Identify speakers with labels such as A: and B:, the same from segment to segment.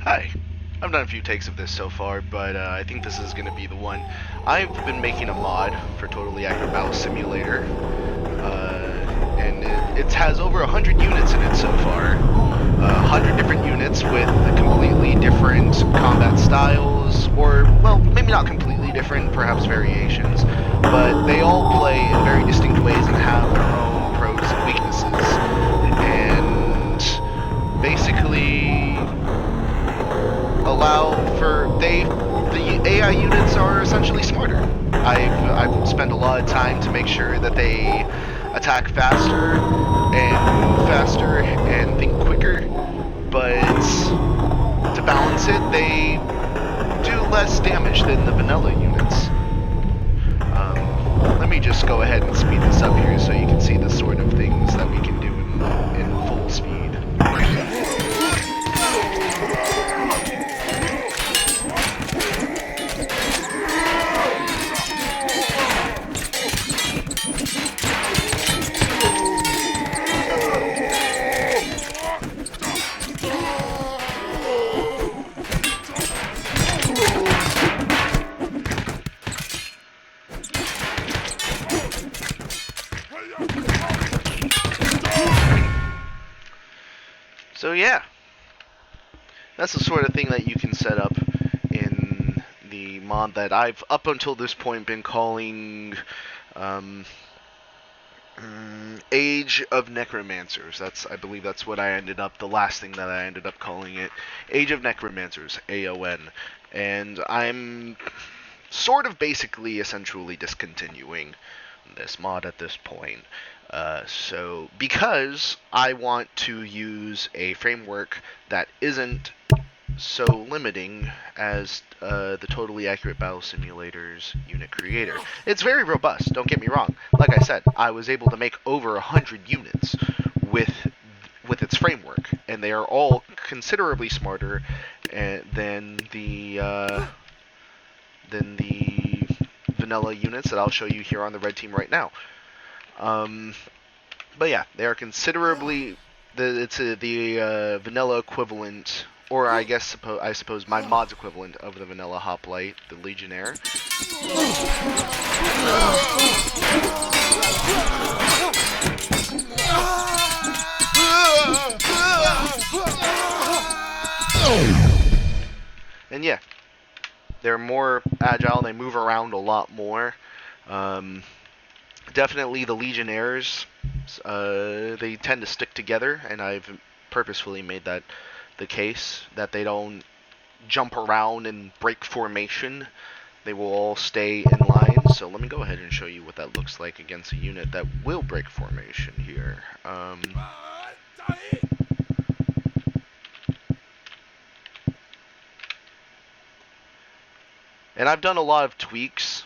A: Hi. I've done a few takes of this so far, but I think this is going to be the one. I've been making a mod for Totally Accurate Battle Simulator, and it has over 100 units in it so far. 100 different units with completely different combat styles, or, well, maybe not completely different, perhaps variations, but they all play in very distinct ways and have their own pros and weaknesses. And basically allow for the AI units are essentially smarter. I've spent a lot of time to make sure that they attack faster and move faster and think quicker, but to balance it, they do less damage than the vanilla units. Let me just go ahead and speed this up here so you can see the sort of things that we can do in full speed. So yeah, that's the sort of thing that you can set up in the mod that I've, up until this point, been calling Age of Necromancers. I believe that's what I ended up, the last thing that I ended up calling it. Age of Necromancers, AON. And I'm sort of basically essentially discontinuing this mod at this point. So because I want to use a framework that isn't so limiting as the Totally Accurate Battle Simulator's unit creator. It's very robust, don't get me wrong. Like I said, I was able to make over 100 units with its framework, and they are all considerably smarter than the vanilla units that I'll show you here on the red team right now. But yeah, they are considerably the vanilla equivalent, or I suppose my mod's equivalent of the vanilla hoplite, the Legionnaire. And yeah, they're more agile, they move around a lot more. Definitely the Legionnaires, they tend to stick together, and I've purposefully made that the case, that they don't jump around and break formation. They will all stay in line. So let me go ahead and show you what that looks like against a unit that will break formation here. And I've done a lot of tweaks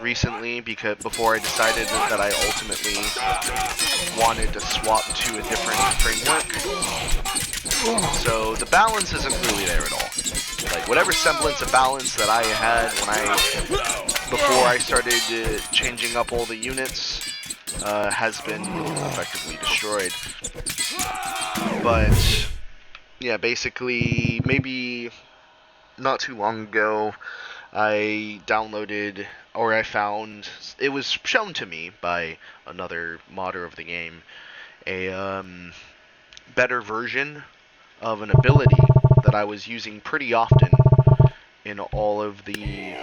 A: recently before I decided that I ultimately wanted to swap to a different framework. So the balance isn't really there at all. Like whatever semblance of balance that I had before I started changing up all the units has been effectively destroyed. But yeah, basically maybe not too long ago I downloaded, or I found, it was shown to me by another modder of the game, a better version of an ability that I was using pretty often in all of the,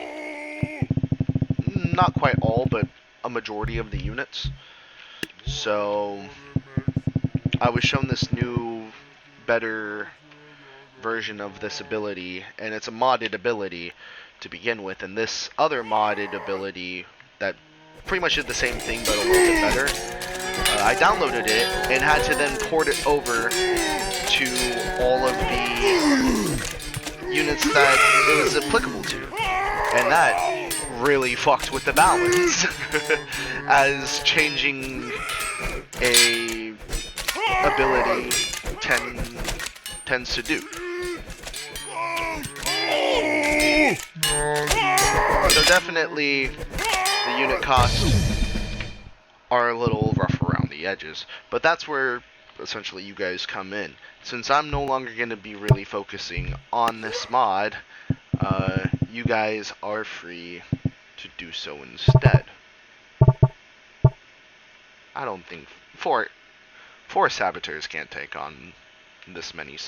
A: not quite all, but a majority of the units. So I was shown this new, better version of this ability, and it's a modded ability to begin with, and this other modded ability that pretty much did the same thing but a little bit better, I downloaded it and had to then port it over to all of the units that it was applicable to, and that really fucked with the balance as changing a ability tends to do. So definitely the unit costs are a little rough around the edges, but that's where essentially you guys come in. Since I'm no longer going to be really focusing on this mod, you guys are free to do so instead. I don't think four saboteurs can't take on this many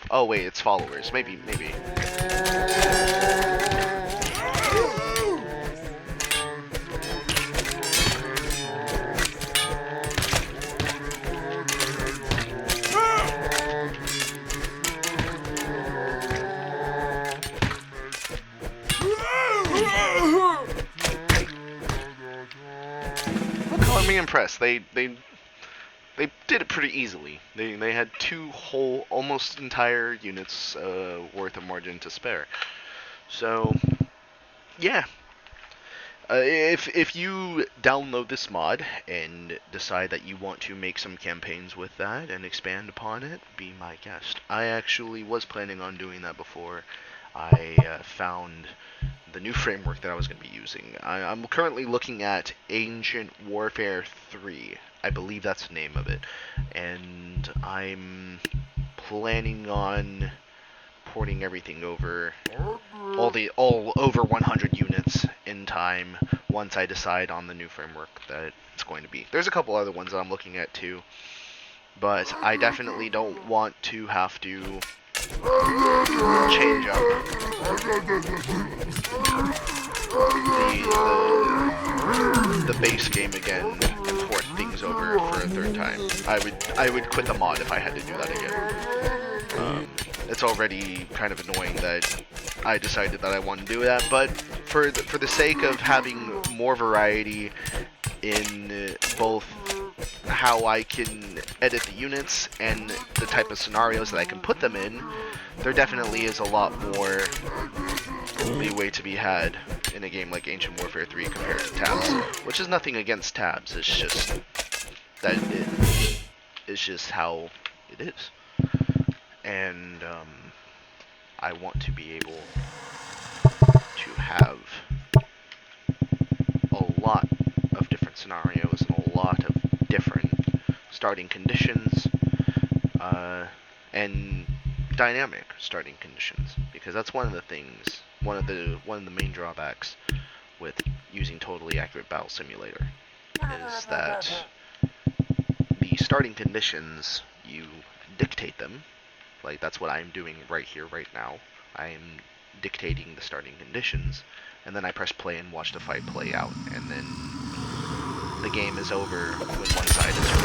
A: oh wait, it's followers. Maybe. Color me impressed. They did it pretty easily. They had 2 whole, almost entire units worth of margin to spare. So, yeah. If you download this mod and decide that you want to make some campaigns with that and expand upon it, be my guest. I actually was planning on doing that before I found the new framework that I was going to be using. I'm currently looking at Ancient Warfare 3. I believe that's the name of it. And I'm planning on porting everything over, all over 100 units in time once I decide on the new framework that it's going to be. There's a couple other ones that I'm looking at too, but I definitely don't want to have to change up the base game again and port things over for a 3rd time. I would quit the mod if I had to do that again. It's already kind of annoying that I decided that I want to do that, but for the sake of having more variety in both how I can edit the units and the type of scenarios that I can put them in, there definitely is a lot more leeway to be had in a game like Ancient Warfare 3 compared to tabs, which is nothing against tabs. It's just that it's just how it is, and I want to be able to have a lot of different scenarios and a lot of different starting conditions, and dynamic starting conditions, because that's one of the things, one of the main drawbacks with using Totally Accurate Battle Simulator is that the starting conditions, you dictate them. Like, that's what I'm doing right here, right now. I'm dictating the starting conditions, and then I press play and watch the fight play out, and then the game is over when one side is won.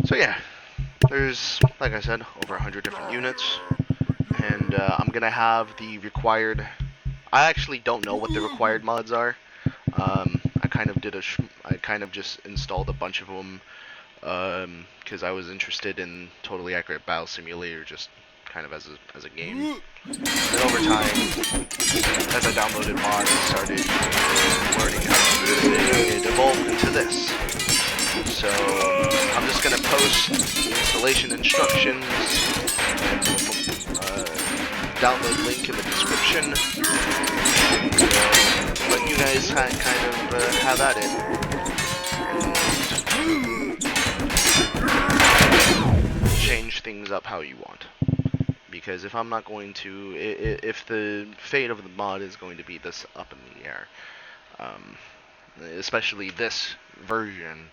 A: So yeah, there's, like I said, over 100 different units, and I'm gonna have the required. I actually don't know what the required mods are. I kind of just installed a bunch of them because I was interested in Totally Accurate Battle Simulator, just kind of as a game. And over time, as I downloaded mods and started learning how to do it evolved into this. So I'm just gonna post installation instructions and download link in the description. Let you guys kind of have at it. And change things up how you want. Because if I'm not going to, if the fate of the mod is going to be this up in the air, especially this version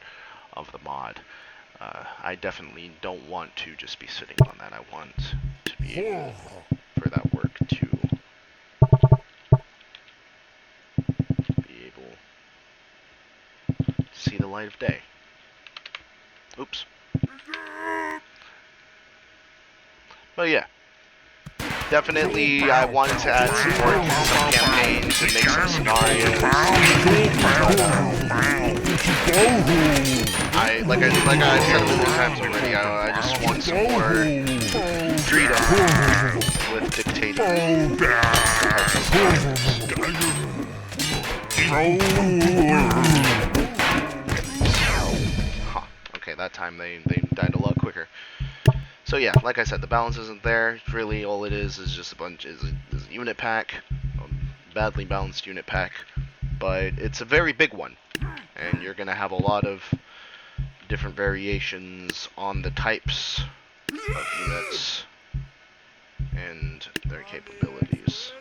A: of the mod, I definitely don't want to just be sitting on that. I want to be able for that work to be able to see the light of day. Oops. But yeah, definitely I wanted to add some more, some campaigns and make some scenarios. Like I said a million times already, I just want some more freedom with dictating Huh. Okay, that time they died a lot quicker. So yeah, like I said, the balance isn't there. Really, all it is just a bunch is a unit pack, badly balanced unit pack, but it's a very big one, and you're gonna have a lot of different variations on the types of units and their capabilities.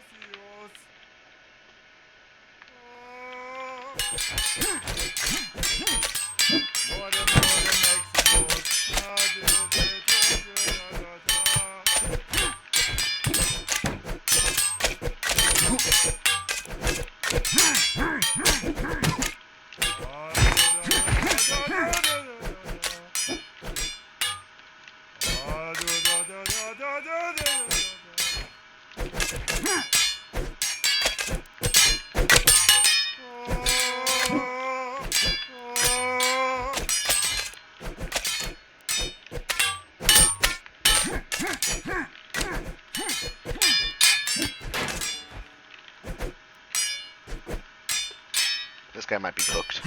A: This guy might be cooked.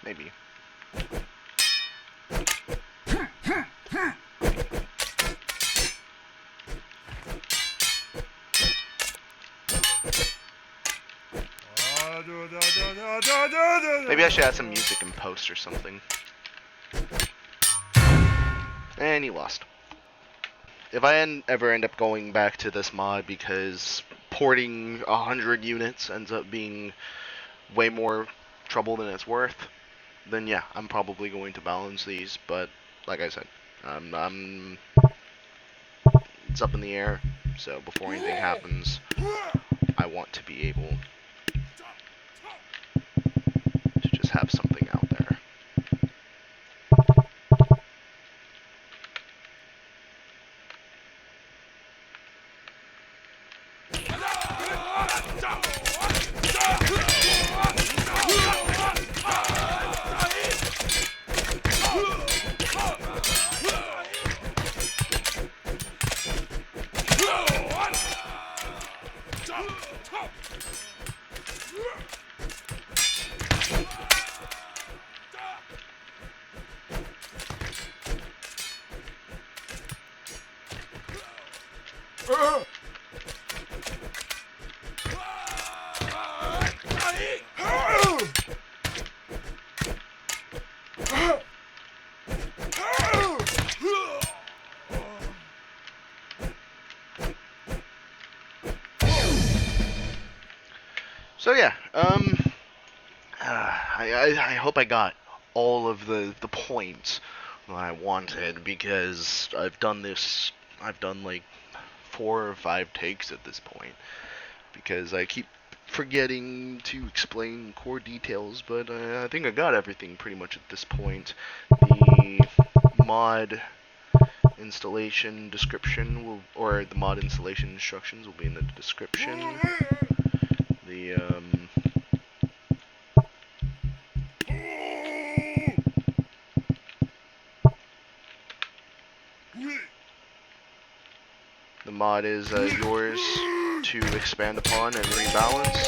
A: Maybe. Maybe I should add some music in post or something. And he lost. If I ever end up going back to this mod because porting 100 units ends up being way more trouble than it's worth, then yeah, I'm probably going to balance these. But like I said, it's up in the air. So before anything happens, I want to be able to just have something out there. So yeah, I hope I got all of the points that I wanted, because I've done like 4 or 5 takes at this point, because I keep forgetting to explain core details, but I think I got everything pretty much at this point. The mod installation description or the mod installation instructions will be in the description. The mod is yours to expand upon and rebalance.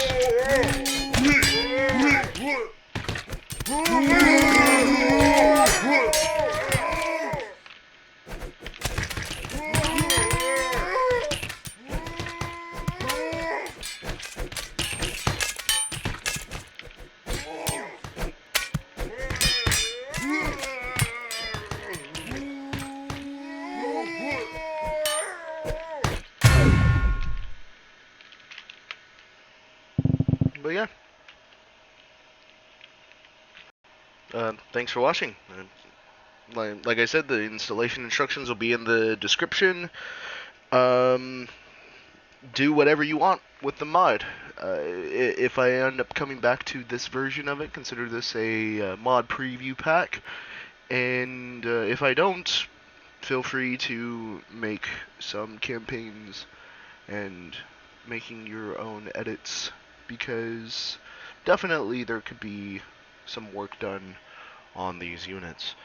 A: But yeah. Thanks for watching. Like I said, the installation instructions will be in the description. Do whatever you want with the mod. If I end up coming back to this version of it, consider this a mod preview pack. And if I don't, feel free to make some campaigns and making your own edits, because definitely there could be some work done on these units.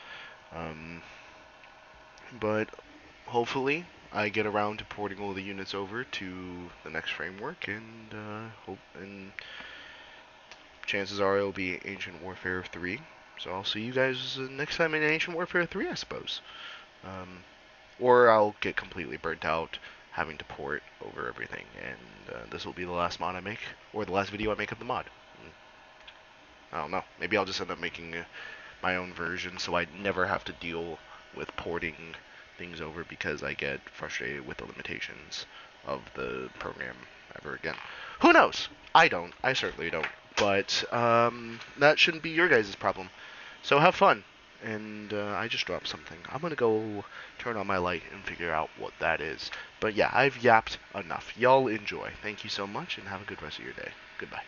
A: But hopefully I get around to porting all the units over to the next framework, and chances are it'll be Ancient Warfare 3. So I'll see you guys next time in Ancient Warfare 3, I suppose. Or I'll get completely burnt out having to port over everything, and this will be the last mod I make, or the last video I make of the mod. I don't know. Maybe I'll just end up making my own version so I never have to deal with porting things over because I get frustrated with the limitations of the program ever again. Who knows? I don't. I certainly don't. But that shouldn't be your guys' problem. So have fun. And I just dropped something. I'm going to go turn on my light and figure out what that is. But yeah, I've yapped enough. Y'all enjoy. Thank you so much and have a good rest of your day. Goodbye.